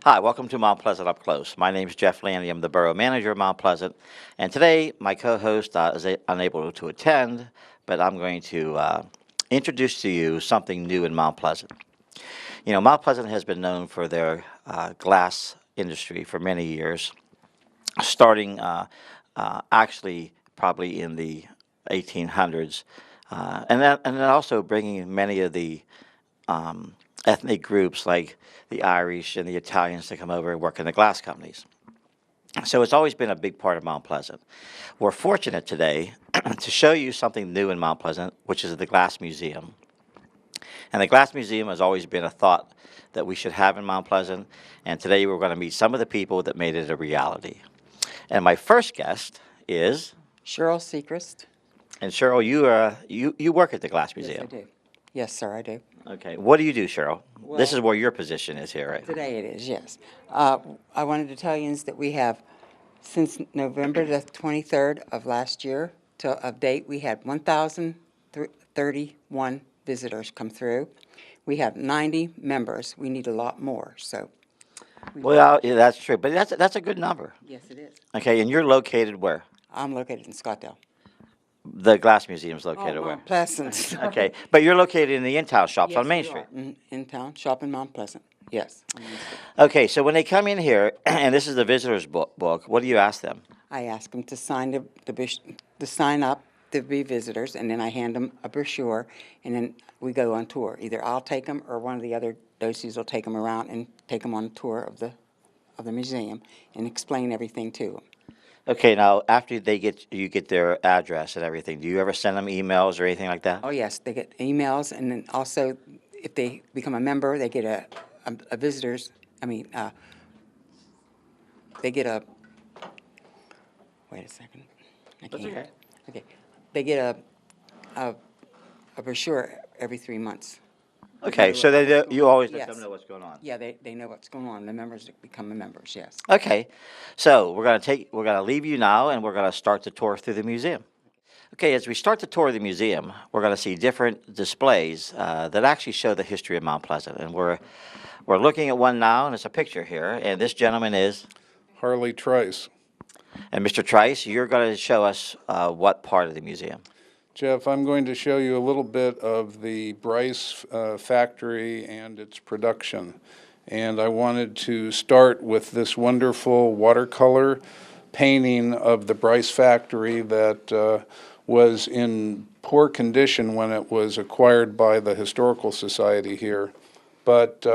Hi, welcome to Mount Pleasant Up Close. My name is Jeff Landy. I'm the Borough Manager of Mount Pleasant. And today, my co-host is unable to attend, but I'm going to introduce to you something new in Mount Pleasant. You know, Mount Pleasant has been known for their glass industry for many years, starting actually probably in the 1800s, and then also bringing many of the ethnic groups like the Irish and the Italians to come over and work in the glass companies. So it's always been a big part of Mount Pleasant. We're fortunate today to show you something new in Mount Pleasant, which is the Glass Museum. And the Glass Museum has always been a thought that we should have in Mount Pleasant, and today we're going to meet some of the people that made it a reality. And my first guest is Cheryl Sechrist. And Cheryl, you work at the Glass Museum. Yes, I do. Yes, sir, I do. Okay. What do you do, Cheryl? Well, this is where your position is here, right? Today it is, yes. I wanted to tell you is that we have, since November the 23rd of last year till of date, we had 1,031 visitors come through. We have 90 members. We need a lot more, so. Well, yeah, that's true, but that's a good number. Yes, it is. Okay, and you're located where? I'm located in Scottsdale. The Glass Museum's located where? Mount Pleasant. Okay, but you're located in the in-town shops Yes, on Main we Street. are. In town, shop in Mount Pleasant. Yes. Okay, so when they come in here, and this is the visitors book, what do you ask them? I ask them to sign to sign up to be visitors, and then I hand them a brochure, and then we go on tour. Either I'll take them, or one of the other docies will take them around and take them on a tour of the museum and explain everything to them. Okay, now after you get their address and everything, do you ever send them emails or anything like that? Oh yes, they get emails, and then also if they become a member, they get a visitors. They get a. Wait a second. I That's can't. okay. Okay, they get a brochure every 3 months. Okay, so you always let them know what's going on. Yeah, they know what's going on. The members become the members. Yes. Okay, so we're gonna leave you now, and we're gonna start the tour through the museum. Okay, as we start the tour of the museum, we're gonna see different displays that actually show the history of Mount Pleasant, and we're looking at one now, and it's a picture here, and this gentleman is Harley Trice. And Mr. Trice, you're going to show us what part of the museum? Jeff, I'm going to show you a little bit of the Bryce Factory and its production. And I wanted to start with this wonderful watercolor painting of the Bryce Factory that was in poor condition when it was acquired by the Historical Society here. But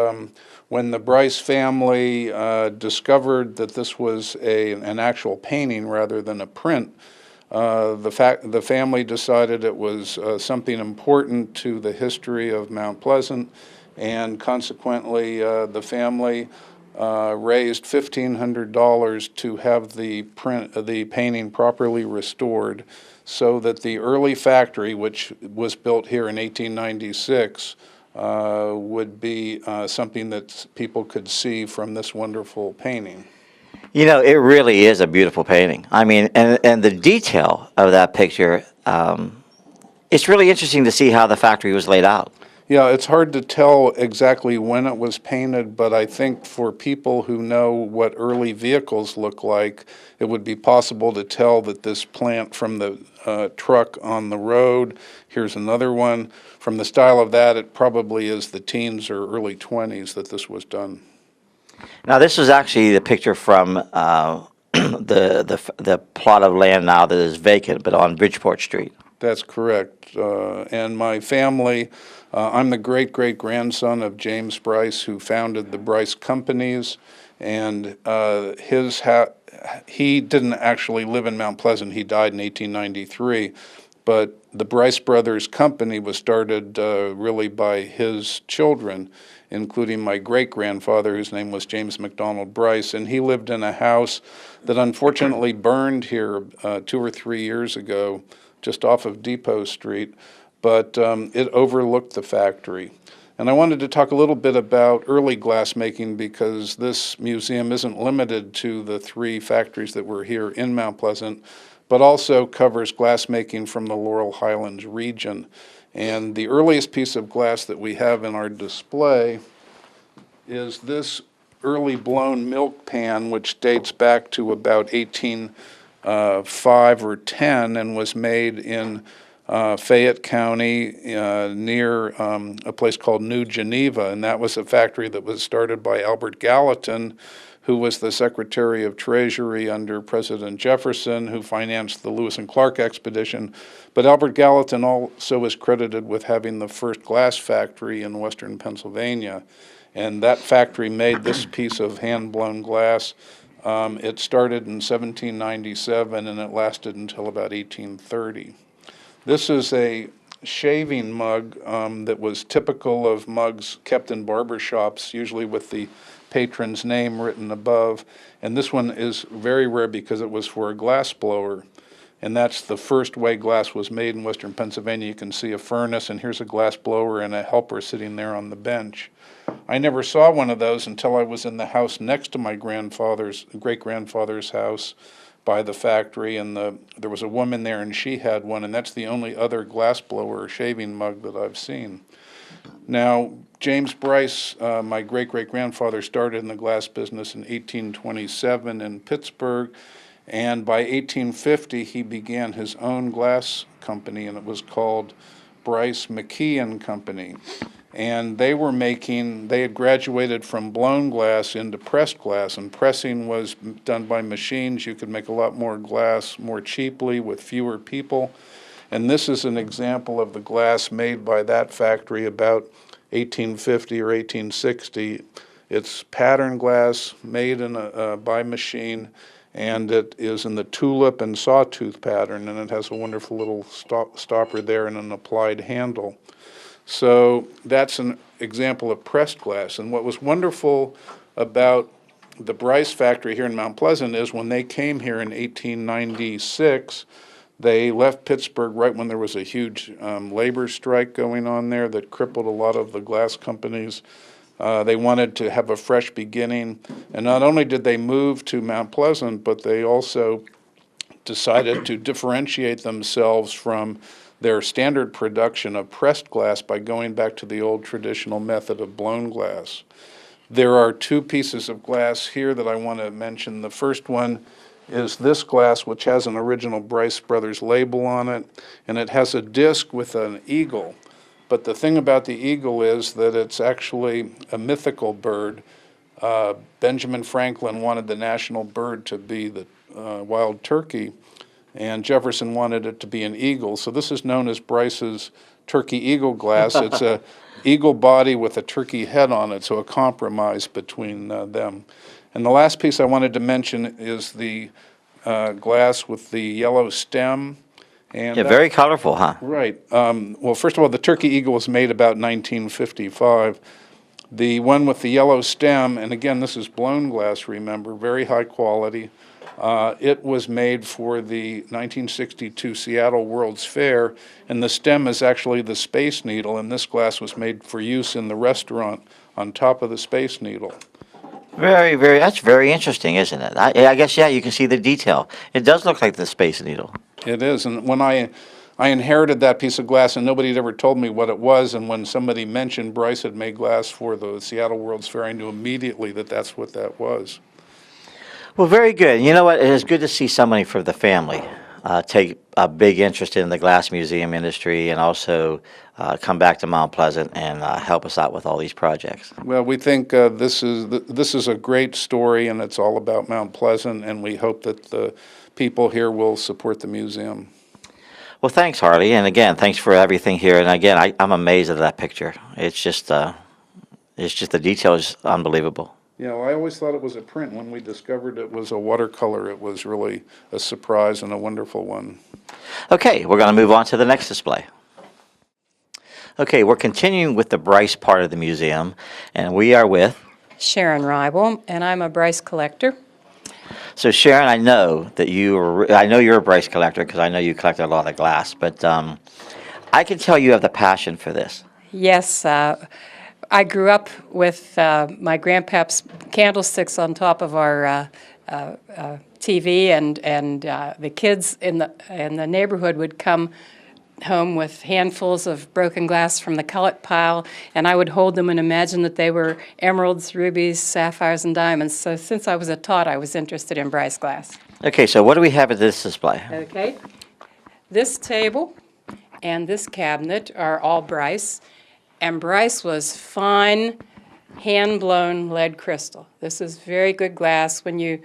when the Bryce family discovered that this was an actual painting rather than a print, the family decided it was something important to the history of Mount Pleasant, and consequently the family raised $1,500 to have the painting properly restored, so that the early factory, which was built here in 1896, would be something that people could see from this wonderful painting. You know, it really is a beautiful painting. I mean, and the detail of that picture, it's really interesting to see how the factory was laid out. Yeah, it's hard to tell exactly when it was painted, but I think for people who know what early vehicles look like, it would be possible to tell that this plant from the truck on the road, here's another one. From the style of that, it probably is the teens or early 20s that this was done. Now, this is actually the picture from the plot of land now that is vacant, but on Bridgeport Street. That's correct. And my family, I'm the great-great-grandson of James Bryce, who founded the Bryce Companies, and he didn't actually live in Mount Pleasant. He died in 1893, but the Bryce Brothers Company was started really by his children, including my great-grandfather, whose name was James McDonald Bryce, and he lived in a house that unfortunately burned here 2 or 3 years ago, just off of Depot Street, but it overlooked the factory. And I wanted to talk a little bit about early glassmaking, because this museum isn't limited to the 3 factories that were here in Mount Pleasant, but also covers glassmaking from the Laurel Highlands region. And the earliest piece of glass that we have in our display is this early blown milk pan, which dates back to about 1805 or 10, and was made in Fayette County near a place called New Geneva, and that was a factory that was started by Albert Gallatin, who was the Secretary of Treasury under President Jefferson, who financed the Lewis and Clark expedition. But Albert Gallatin also is credited with having the first glass factory in western Pennsylvania. And that factory made this piece of hand-blown glass. It started in 1797, and it lasted until about 1830. This is a shaving mug that was typical of mugs kept in barber shops, usually with the patron's name written above. And this one is very rare because it was for a glass blower. And that's the first way glass was made in western Pennsylvania. You can see a furnace, and here's a glass blower and a helper sitting there on the bench. I never saw one of those until I was in the house next to my great-grandfather's house by the factory, and there was a woman there, and she had one, and that's the only other glass blower or shaving mug that I've seen. Now, James Bryce, my great-great-grandfather, started in the glass business in 1827 in Pittsburgh, and by 1850 he began his own glass company, and it was called Bryce McKee and Company. And they had graduated from blown glass into pressed glass, and pressing was done by machines. You could make a lot more glass more cheaply with fewer people. And this is an example of the glass made by that factory about 1850 or 1860. It's pattern glass made by machine, and it is in the tulip and sawtooth pattern, and it has a wonderful little stopper there and an applied handle. So that's an example of pressed glass. And what was wonderful about the Bryce factory here in Mount Pleasant is when they came here in 1896, they left Pittsburgh right when there was a huge labor strike going on there that crippled a lot of the glass companies. They wanted to have a fresh beginning. And not only did they move to Mount Pleasant, but they also decided to differentiate themselves from their standard production of pressed glass by going back to the old traditional method of blown glass. There are two pieces of glass here that I want to mention. The first one is this glass, which has an original Bryce Brothers label on it, and it has a disc with an eagle. But the thing about the eagle is that it's actually a mythical bird. Benjamin Franklin wanted the national bird to be the wild turkey, and Jefferson wanted it to be an eagle. So this is known as Bryce's turkey eagle glass. It's a eagle body with a turkey head on it, so a compromise between them. And the last piece I wanted to mention is the glass with the yellow stem. And Yeah, very colorful, huh? Right. Well, first of all, the turkey eagle was made about 1955. The one with the yellow stem, and again, this is blown glass, remember, very high quality. It was made for the 1962 Seattle World's Fair, and the stem is actually the Space Needle, and this glass was made for use in the restaurant on top of the Space Needle. That's very interesting, isn't it? I guess, yeah, you can see the detail. It does look like the Space Needle. It is, and when I inherited that piece of glass, and nobody had ever told me what it was, and when somebody mentioned Bryce had made glass for the Seattle World's Fair, I knew immediately that that's what that was. Well, very good. You know what? It is good to see somebody from the family take a big interest in the glass museum industry and also come back to Mount Pleasant and help us out with all these projects. Well, we think this is a great story, and it's all about Mount Pleasant, and we hope that the people here will support the museum. Well, thanks, Harley, and again, thanks for everything here. And again, I'm amazed at that picture. It's just the detail is unbelievable. Yeah, well, I always thought it was a print. When we discovered it was a watercolor, it was really a surprise and a wonderful one. Okay, we're going to move on to the next display. Okay, we're continuing with the Bryce part of the museum, and we are with Sharon Ribel, and I'm a Bryce collector. So Sharon, I know you're a Bryce collector because I know you collect a lot of glass, but I can tell you have the passion for this. Yes, I grew up with my grandpa's candlesticks on top of our TV, and the kids in the neighborhood would come home with handfuls of broken glass from the cullet pile, and I would hold them and imagine that they were emeralds, rubies, sapphires, and diamonds. So since I was a tot, I was interested in Bryce glass. Okay, so what do we have at this display? Okay. This table and this cabinet are all Bryce, and Bryce was fine, hand-blown lead crystal. This is very good glass. When you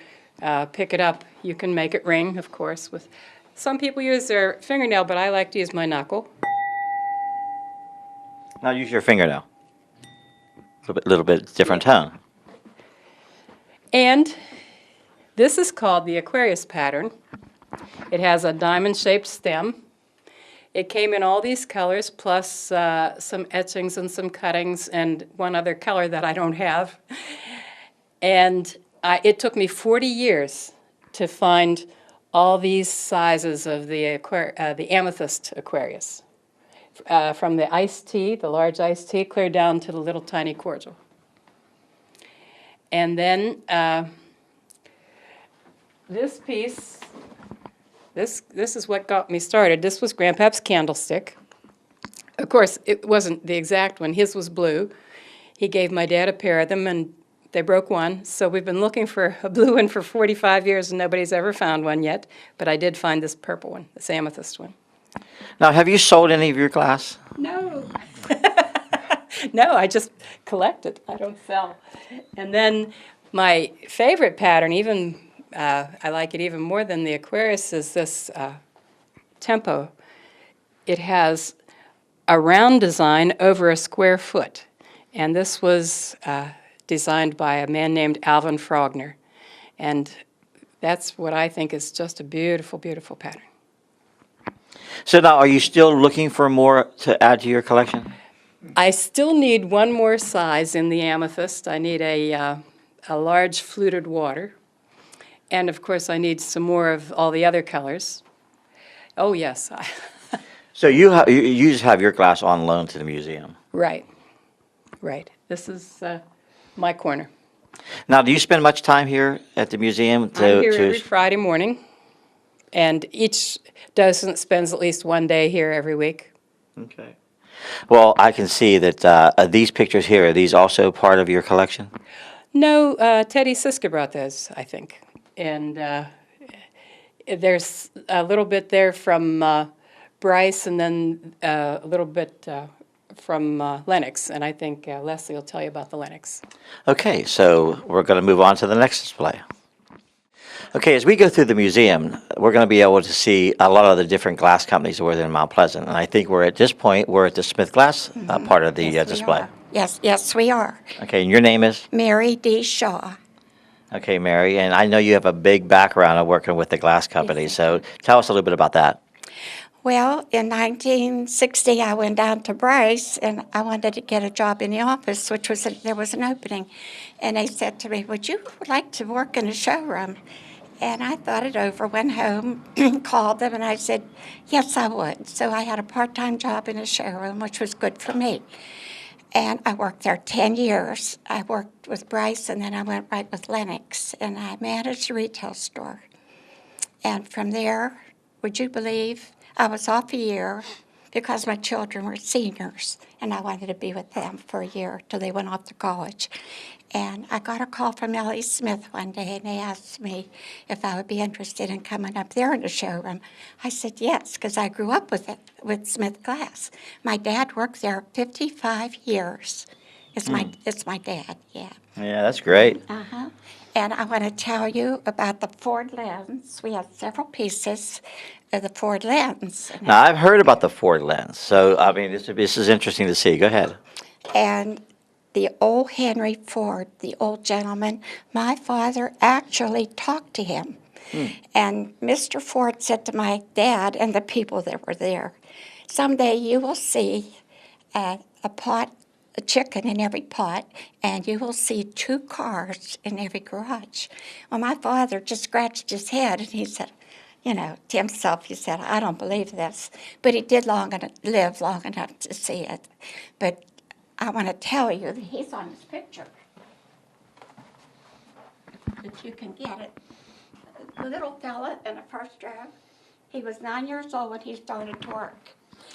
pick it up, you can make it ring, of course. With some people use their fingernail, but I like to use my knuckle. Now use your fingernail. Little bit different tone. And this is called the Aquarius pattern. It has a diamond-shaped stem. It came in all these colors, plus some etchings and some cuttings and one other color that I don't have. And it took me 40 years to find all these sizes of the amethyst Aquarius, from the iced tea, the large iced tea, clear down to the little tiny cordial. And then this piece, this is what got me started. This was Grandpap's candlestick. Of course, it wasn't the exact one. His was blue. He gave my dad a pair of them, and they broke one. So we've been looking for a blue one for 45 years, and nobody's ever found one yet. But I did find this purple one, this amethyst one. Now, have you sold any of your glass? No. No, I just collect it. I don't sell. And then my favorite pattern, even I like it even more than the Aquarius, is this tempo. It has a round design over a square foot. And this was designed by a man named Alvin Frogner. And that's what I think is just a beautiful, beautiful pattern. So now, are you still looking for more to add to your collection? I still need one more size in the amethyst. I need a large fluted water. And of course, I need some more of all the other colors. Oh, yes. So you just have your glass on loan to the museum. Right. Right. This is my corner. Now, do you spend much time here at the museum? I'm here every Friday morning, and each docent spends at least one day here every week. Okay. Well, I can see that these pictures here, are these also part of your collection? No, Teddy Siska brought those, I think. And there's a little bit there from Bryce, and then a little bit from Lennox. And I think Leslie will tell you about the Lennox. Okay, so we're going to move on to the next display. Okay, as we go through the museum, we're going to be able to see a lot of the different glass companies that were in Mount Pleasant. And I think we're at this point, we're at the Smith Glass part of the Yes, we display. are. Yes, we are. Okay, and your name is? Mary D. Shaw. Okay, Mary, and I know you have a big background of working with the glass company, Yes, so tell us a little bit about that. Well, in 1960, I went down to Bryce, and I wanted to get a job in the office, there was an opening. And they said to me, would you like to work in a showroom? And I thought it over, went home, called them, and I said, yes, I would. So I had a part-time job in a showroom, which was good for me. And I worked there 10 years. I worked with Bryce, and then I went right with Lennox, and I managed a retail store. And from there, would you believe, I was off a year because my children were seniors, and I wanted to be with them for a year till they went off to college. And I got a call from Ellie Smith one day, and they asked me if I would be interested in coming up there in the showroom. I said yes, because I grew up with Smith Glass. My dad worked there 55 years. It's my dad, yeah. Yeah, that's great. Uh-huh. And I want to tell you about the Ford lens. We have several pieces of the Ford lens. Now, I've heard about the Ford lens, so, I mean, this is interesting to see. Go ahead. And the old Henry Ford, the old gentleman, my father actually talked to him. And Mr. Ford said to my dad and the people that were there, someday you will see a chicken in every pot, and you will see 2 cars in every garage. Well, my father just scratched his head, and he said, to himself, he said, I don't believe this. But he did live long enough to see it. But I want to tell you that he's on this picture. If you can get it. The little fella in the first row, he was 9 years old when he started to work.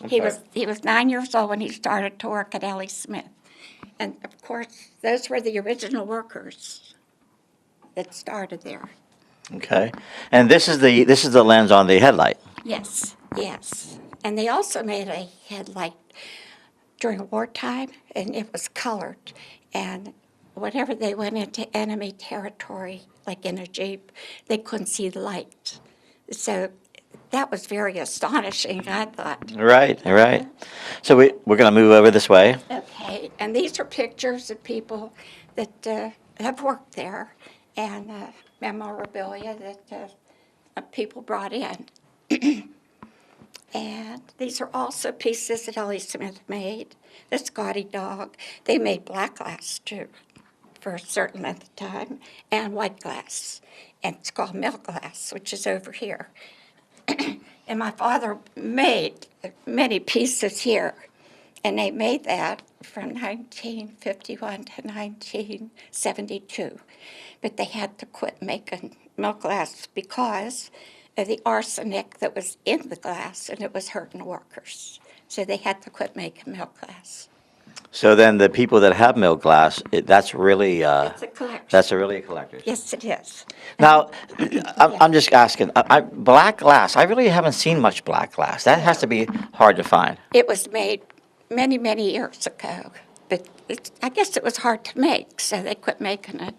He was 9 years old when he started to work at Ellie Smith. And of course, those were the original workers that started there. Okay. And this is the lens on the headlight. Yes, yes. And they also made a headlight during wartime, and it was colored. And whenever they went into enemy territory, like in a Jeep, they couldn't see the light. So that was very astonishing, I thought. Right, right. So we're going to move over this way. Okay, and these are pictures of people that have worked there and memorabilia that people brought in. And these are also pieces that Ellie Smith made. The Scotty dog. They made black glass too for a certain length of time, and white glass. And it's called milk glass, which is over here. And my father made many pieces here. And they made that from 1951 to 1972. But they had to quit making milk glass because of the arsenic that was in the glass, and it was hurting workers. So they had to quit making milk glass. So then the people that have milk glass, that's really It's a collection. that's really a collector's. Yes, it is. Now, I'm just asking, black glass, I really haven't seen much black glass. That has to be hard to find. It was made many, many years ago, but I guess it was hard to make, so they quit making it.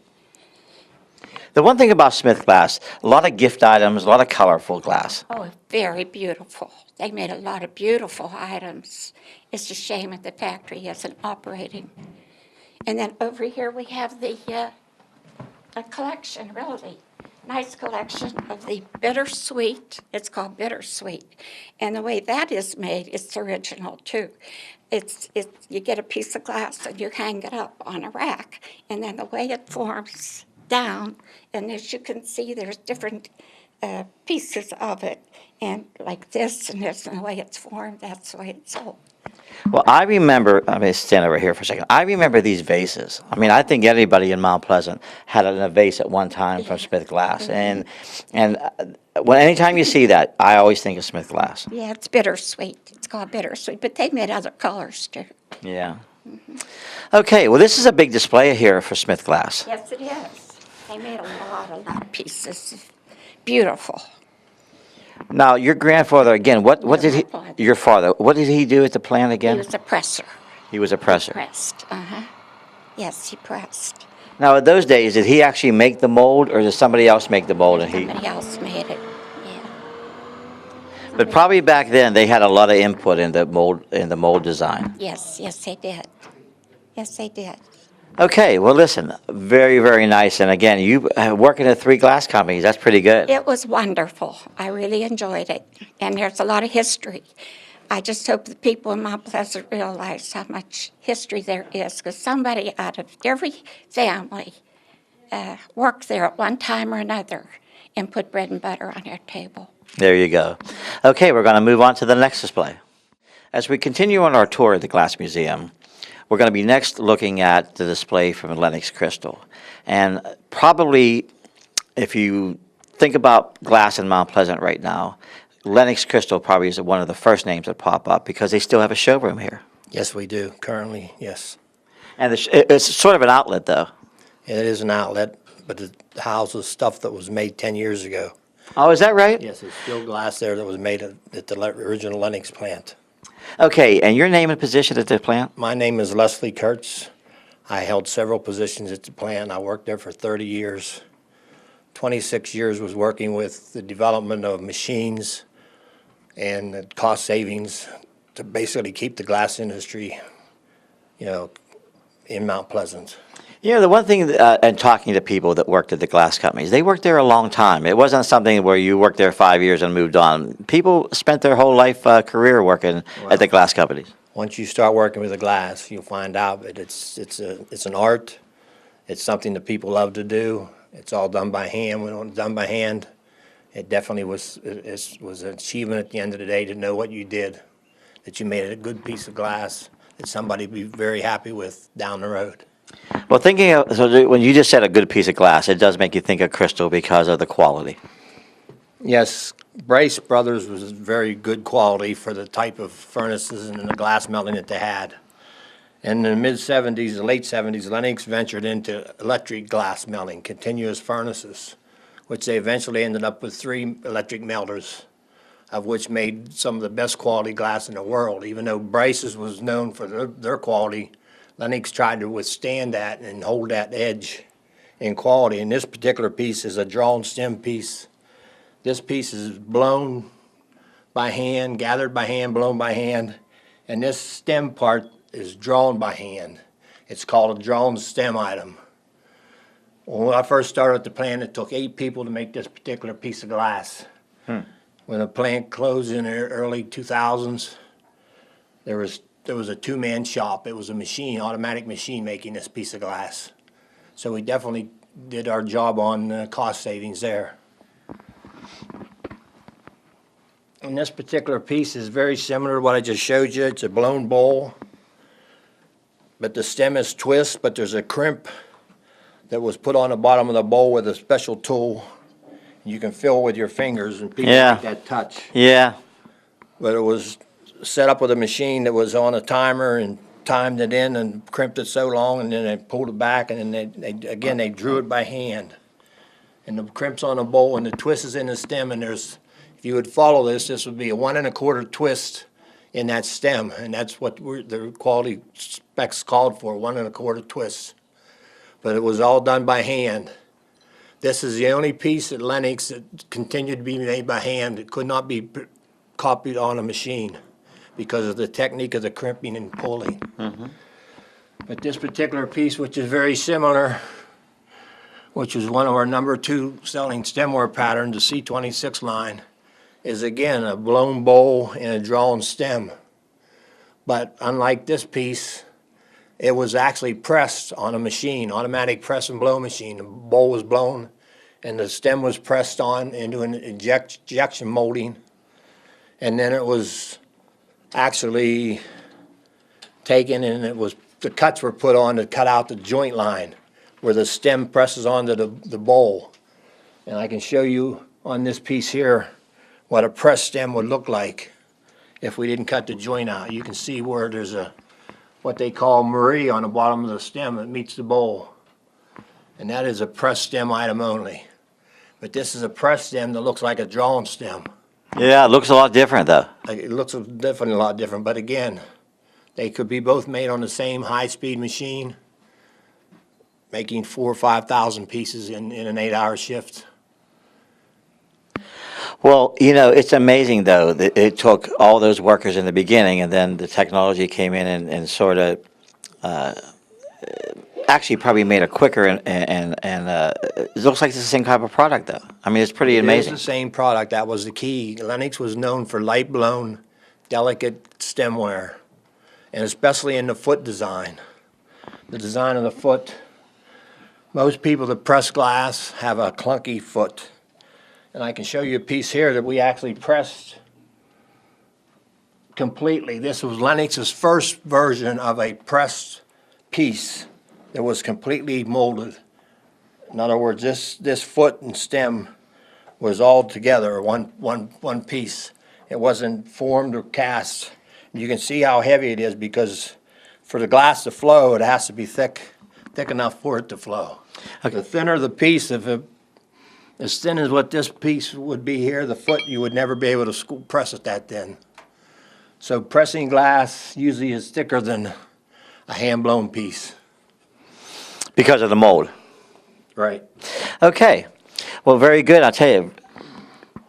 The one thing about Smith glass, a lot of gift items, a lot of colorful glass. Oh, very beautiful. They made a lot of beautiful items. It's a shame that the factory isn't operating. And then over here we have the a collection, really nice collection of the bittersweet. It's called bittersweet, and the way that is made, it's original too. It's you get a piece of glass and you hang it up on a rack, and then the way it forms down, and as you can see, there's different pieces of it, and like this and this, and the way it's formed, that's the way it's sold. Well, I remember, I'm going to stand over here for a second. I remember these vases. I mean, I think anybody in Mount Pleasant had a vase at one time from Smith Glass. And anytime you see that, I always think of Smith Glass. Yeah, it's bittersweet. It's called bittersweet, but they made other colors too. Yeah. Okay, well, this is a big display here for Smith Glass. Yes, it is. They made a lot of pieces. Beautiful. Now, your grandfather, again, what did he, my father. your father, what did he do at the plant He again? was a presser. He was a presser. Pressed, Yes, he pressed. Now, in those days, did he actually make the mold, or did somebody else make the mold? Somebody else made it, yeah. But probably back then, they had a lot of input in the mold design. Yes, they did. Yes, they did. Okay, well, listen, very, very nice. And again, you working at 3 glass companies, that's pretty good. It was wonderful. I really enjoyed it. And there's a lot of history. I just hope the people in Mount Pleasant realize how much history there is, because somebody out of every family worked there at one time or another and put bread and butter on their table. There you go. Okay, we're going to move on to the next display. As we continue on our tour of the Glass Museum, we're going to be next looking at the display from Lennox Crystal. And probably, if you think about glass in Mount Pleasant right now, Lennox Crystal probably is one of the first names that pop up because they still have a showroom here. Yes, we do, currently, yes. And it's sort of an outlet, though. It is an outlet, but it houses stuff that was made 10 years ago. Oh, is that right? Yes, there's still glass there that was made at the original Lennox plant. Okay, and your name and position at the plant? My name is Leslie Kurtz. I held several positions at the plant. I worked there for 30 years. 26 years was working with the development of machines and the cost savings to basically keep the glass industry, in Mount Pleasant. You know, the one thing, and talking to people that worked at the glass companies, they worked there a long time. It wasn't something where you worked there 5 years and moved on. People spent their whole life career working at the glass companies. Once you start working with the glass, you'll find out that it's an art. It's something that people love to do. It's all done by hand. When it's done by hand, it definitely was an achievement at the end of the day to know what you did, that you made a good piece of glass that somebody would be very happy with down the road. Well, when you just said a good piece of glass, it does make you think of crystal because of the quality. Yes, Bryce Brothers was very good quality for the type of furnaces and the glass melting that they had. In the mid-'70s, the late '70s, Lennox ventured into electric glass melting, continuous furnaces, which they eventually ended up with 3 electric melters, of which made some of the best quality glass in the world. Even though Bryce's was known for their quality, Lennox tried to withstand that and hold that edge in quality. And this particular piece is a drawn stem piece. This piece is blown by hand, gathered by hand, blown by hand, and this stem part is drawn by hand. It's called a drawn stem item. When I first started at the plant, it took 8 people to make this particular piece of glass. When the plant closed in the early 2000s, there was a 2-man shop. It was a machine, automatic machine, making this piece of glass. So we definitely did our job on cost savings there. And this particular piece is very similar to what I just showed you. It's a blown bowl, but the stem is twist, but there's a crimp that was put on the bottom of the bowl with a special tool. You can fill with your fingers, and people Yeah. make that touch. Yeah. But it was set up with a machine that was on a timer and timed it in and crimped it so long, and then they pulled it back, and then they drew it by hand. And the crimp's on the bowl, and the twist is in the stem, and if you would follow this would be a 1 1/4 twist in that stem, and that's what the quality specs called for, 1 1/4 twist. But it was all done by hand. This is the only piece at Lennox that continued to be made by hand. It could not be copied on a machine because of the technique of the crimping and pulling. But this particular piece, which is very similar, which is one of our number 2 selling stemware pattern, the C26 line, is again a blown bowl and a drawn stem. But unlike this piece, it was actually pressed on a machine, automatic press and blow machine. The bowl was blown and the stem was pressed on into an injection molding. And then it was actually taken, and the cuts were put on to cut out the joint line where the stem presses onto the bowl. And I can show you on this piece here what a pressed stem would look like if we didn't cut the joint out. You can see where there's what they call Marie on the bottom of the stem that meets the bowl. And that is a pressed stem item only. But this is a pressed stem that looks like a drawn stem. Yeah, it looks a lot different, though. It looks definitely a lot different, but again, they could be both made on the same high-speed machine, making 4,000 or 5,000 pieces in an 8-hour shift. Well, you know, it's amazing, though, that it took all those workers in the beginning, and then the technology came in and sort of actually probably made it quicker, and it looks like it's the same type of product, though. I mean, it's pretty amazing. It is the same product. That was the key. Lennox was known for light-blown, delicate stemware, and especially in the foot design. The design of the foot, most people that press glass have a clunky foot. And I can show you a piece here that we actually pressed completely. This was Lennox's first version of a pressed piece that was completely molded. In other words, this foot and stem was all together, one piece. It wasn't formed or cast. You can see how heavy it is because for the glass to flow, it has to be thick enough for it to flow. Okay. The thinner the piece, as thin as what this piece would be here, the foot, you would never be able to press it that thin. So pressing glass usually is thicker than a hand-blown piece. Because of the mold. Right. Okay. Well, very good. I'll tell you.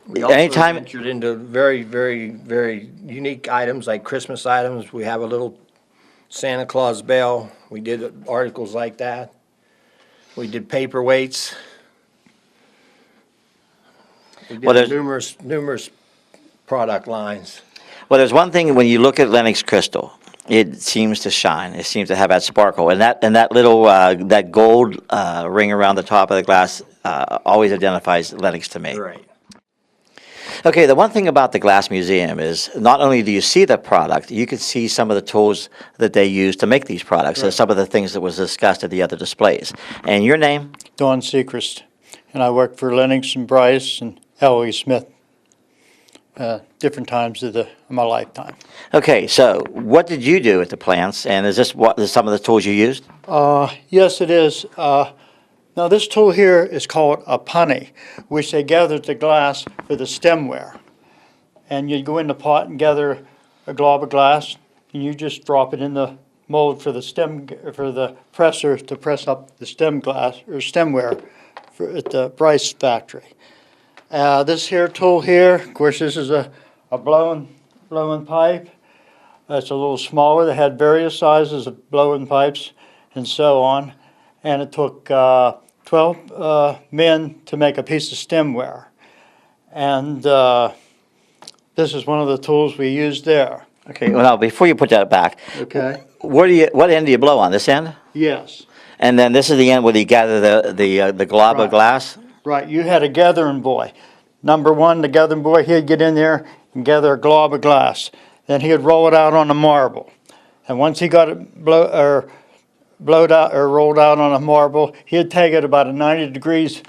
We also Anytime ventured into very, very, very unique items like Christmas items. We have a little Santa Claus bell. We did articles like that. We did paperweights. We did numerous product lines. Well, there's one thing when you look at Lennox Crystal, it seems to shine. It seems to have that sparkle, and that little that gold ring around the top of the glass always identifies Lennox to me. Right. Okay, the one thing about the Glass Museum is not only do you see the product, you can see some of the tools that they use to make these products, Right. and some of the things that was discussed at the other displays. And your name? Don Sechrist, and I work for Lennox and Bryce and L.E. Smith, different times of my lifetime. Okay, so what did you do at the plants, and is this some of the tools you used? Yes, it is. Now, this tool here is called a punny, which they gathered the glass for the stemware. And you go in the pot and gather a glob of glass, and you just drop it in the mold for the presser to press up the stem glass or stemware at the Bryce Factory. This here tool here, of course, this is a blowing pipe. It's a little smaller. They had various sizes of blowing pipes and so on. And it took 12 men to make a piece of stemware. And this is one of the tools we used there. Okay, well, now, before you put that back, Okay? what end do you blow on, this end? Yes. And then this is the end where you gather the glob of Right. glass? Right, you had a gathering boy. Number one, the gathering boy, he'd get in there and gather a glob of glass. Then he'd roll it out on a marble. And once he got it blowed out or rolled out on a marble, he'd take it about 90 degrees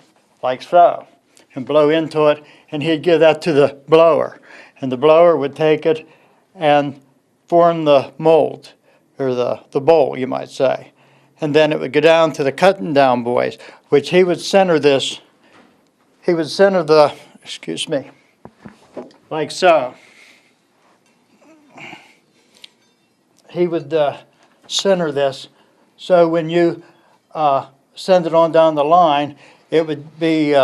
like so and blow into it, and he'd give that to the blower. And the blower would take it and form the mold, or the bowl, you might say. And then it would go down to the cutting down boys, which he would center this. He would center like so. He would center this, so when you send it on down the line, it would be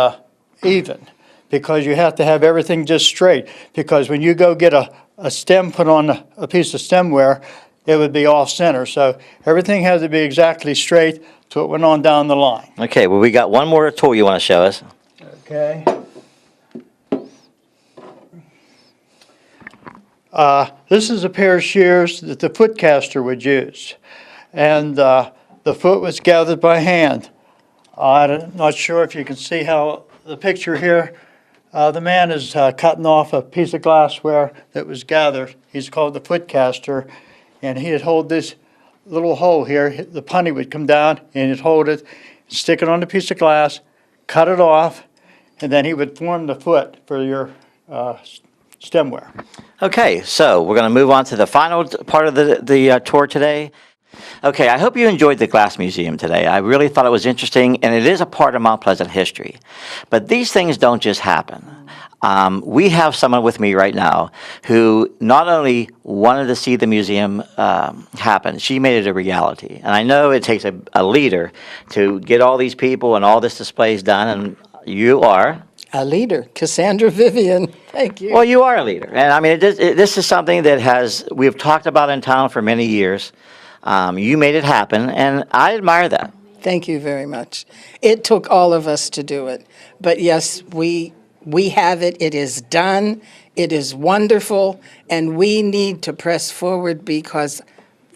even, because you have to have everything just straight. Because when you go get a stem put on a piece of stemware, it would be off center. So everything has to be exactly straight so it went on down the line. Okay, well, we got one more tool you want to show us. Okay. This is a pair of shears that the foot caster would use. And the foot was gathered by hand. I'm not sure if you can see how the picture here. The man is cutting off a piece of glassware that was gathered. He's called the foot caster. And he'd hold this little hole here. The punny would come down and he'd hold it, stick it on the piece of glass, cut it off, and then he would form the foot for your stemware. Okay, so we're going to move on to the final part of the tour today. Okay, I hope you enjoyed the Glass Museum today. I really thought it was interesting, and it is a part of Mount Pleasant history. But these things don't just happen. We have someone with me right now who not only wanted to see the museum happen, she made it a reality. And I know it takes a leader to get all these people and all this displays done, and you are. A leader, Cassandra Vivian. Thank you. Well, you are a leader. And I mean, this is something that we've talked about in town for many years. You made it happen, and I admire that. Thank you very much. It took all of us to do it. But yes, we have it. It is done. It is wonderful. And we need to press forward because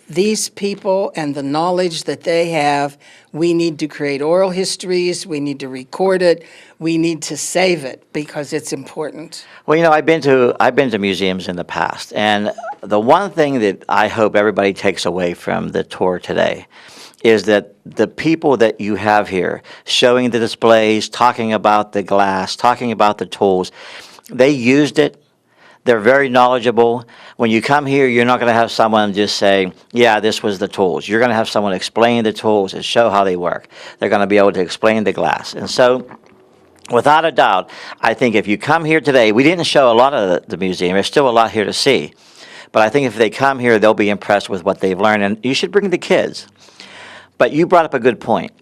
these people and the knowledge that they have, we need to create oral histories. We need to record it. We need to save it because it's important. Well, you know, I've been to museums in the past, and the one thing that I hope everybody takes away from the tour today is that the people that you have here showing the displays, talking about the glass, talking about the tools, they used it. They're very knowledgeable. When you come here, you're not going to have someone just say, yeah, this was the tools. You're going to have someone explain the tools and show how they work. They're going to be able to explain the glass. And so, without a doubt, I think if you come here today, we didn't show a lot of the museum. There's still a lot here to see. But I think if they come here, they'll be impressed with what they've learned. And you should bring the kids. But you brought up a good point.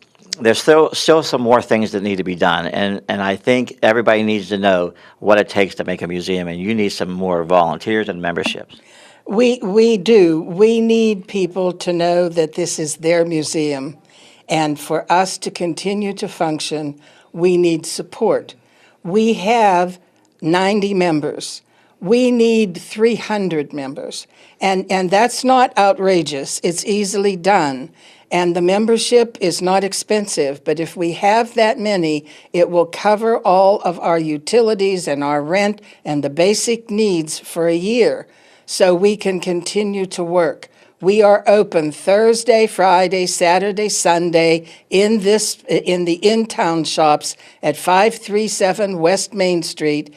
There's still some more things that need to be done, and I think everybody needs to know what it takes to make a museum, and you need some more volunteers and memberships. We do. We need people to know that this is their museum, and for us to continue to function, we need support. We have 90 members. We need 300 members, and that's not outrageous. It's easily done. And the membership is not expensive, but if we have that many, it will cover all of our utilities and our rent and the basic needs for a year, so we can continue to work. We are open Thursday, Friday, Saturday, Sunday in the in-town shops at 537 West Main Street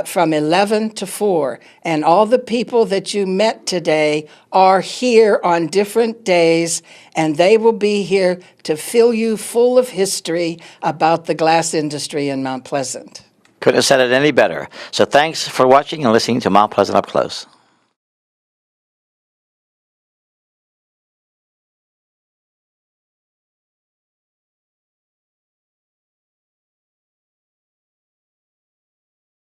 from 11 to 4. And all the people that you met today are here on different days, and they will be here to fill you full of history about the glass industry in Mount Pleasant. Couldn't have said it any better. So thanks for watching and listening to Mount Pleasant Up Close.